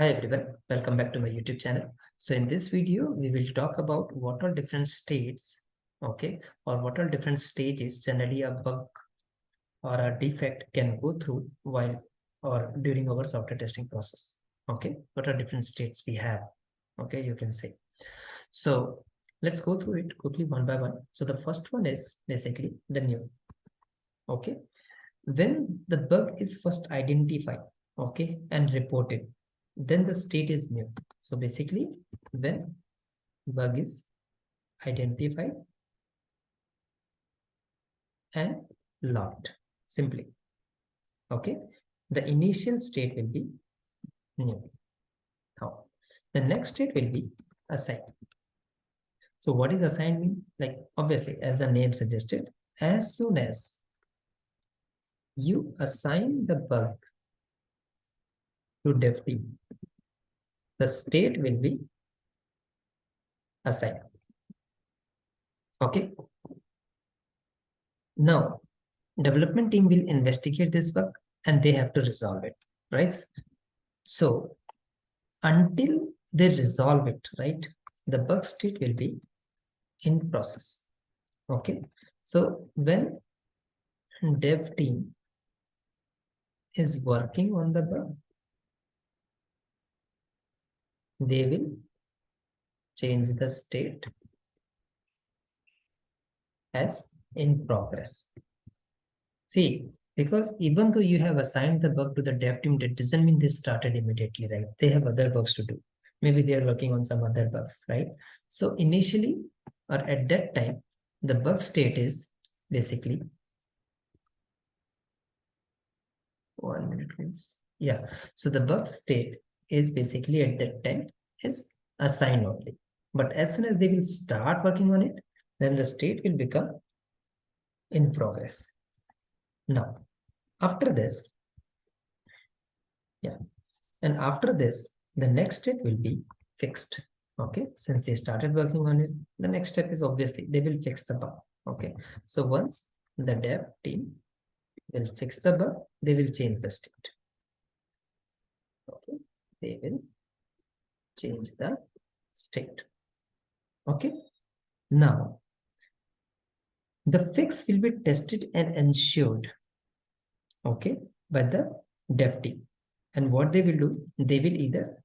Hi everyone, welcome back to my YouTube channel. So in this video, we will talk about what are different states, okay, or what are different stages generally a bug or a defect can go through while or during our software testing process. Okay, what are different states we have? Okay, you can say. So let's go through it quickly one by one. So the first one is basically the new. Okay, when the bug is first identified, okay, and reported, then the state is new. So basically, when bug is identified and logged, simply, okay, the initial state will be new. Now, the next state will be assigned. So what is assigned mean? Like obviously, as the name suggested, as soon as you assign the bug to dev team, the state will be assigned. Okay. Now, development team will investigate this bug and they have to resolve it, right? So until they resolve it, right, the bug state will be in process. Okay. So when dev team is working on the bug, they will change the state as in progress. See, because even though you have assigned the bug to the dev team, that doesn't mean they started immediately, right? They have other works to do. Maybe they are working on some other bugs, right? So initially, or at that time, the bug state is basically 1 minute, please. Yeah. So the bug state is basically at that time is assigned only. But as soon as they will start working on it, then the state will become in progress. Now, after this, yeah, and after this, the next step will be fixed. Okay, since they started working on it, the next step is obviously they will fix the bug. Okay, so once the dev team will fix the bug, they will change the state. Okay, they will change the state. Okay, now the fix will be tested and ensured, okay, by the dev team. And what they will do, they will either,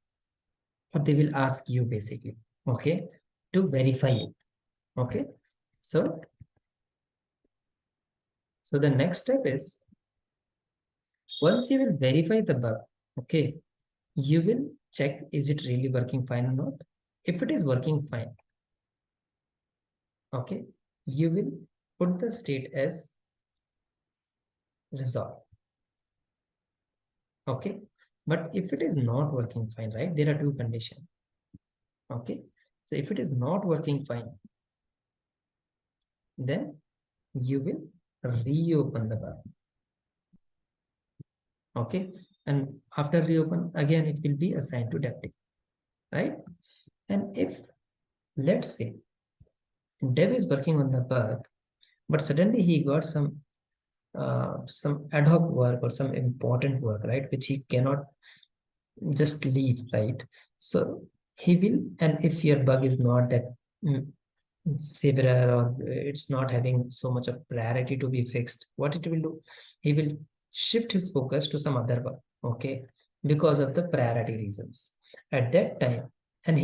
or they will ask you basically, okay, to verify it. Okay, so the next step is, once you will verify the bug, okay, you will check, is it really working fine or not? If it is working fine, okay, you will put the state as resolved. Okay, but if it is not working fine, right, there are two conditions. Okay, so if it is not working fine, then you will reopen the bug. Okay, and after reopen, again it will be assigned to dev team, right? And if, let's say, dev is working on the bug, but suddenly he got some ad hoc work or some important work, right, which he cannot just leave, right? So he will, and if your bug is not that severe or it's not having so much of priority to be fixed, what it will do, he will shift his focus to some other bug, okay, because of the priority reasons at that time. And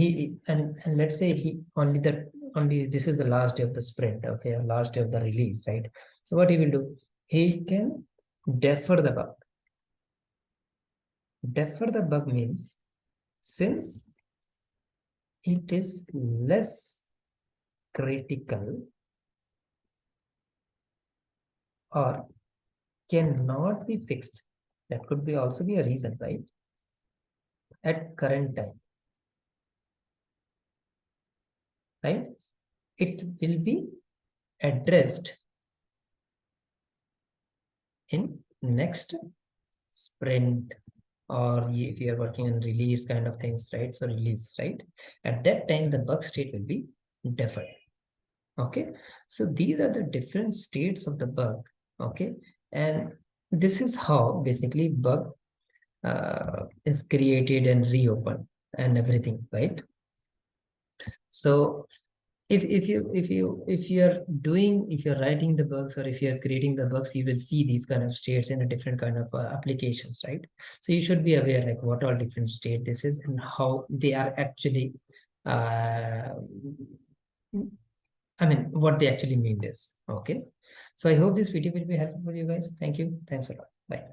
and let's say he only this is the last day of the sprint, okay, or last day of the release, right? So what he will do, he can defer the bug. Defer the bug means, since it is less critical or cannot be fixed, that could be also be a reason, right, at current time, right, it will be addressed in next sprint, or if you are working on release kind of things, right? So release, right, at that time the bug state will be deferred. Okay, so these are the different states of the bug. Okay, and this is how basically bug is created and reopened and everything, right? So if you're writing the bugs, or if you're creating the bugs, you will see these kind of states in a different kind of applications, right? So you should be aware like what all different state this is and how they are actually uh, I mean what they actually mean is. Okay, so I hope this video will be helpful for you guys. Thank you. Thanks a lot. Bye.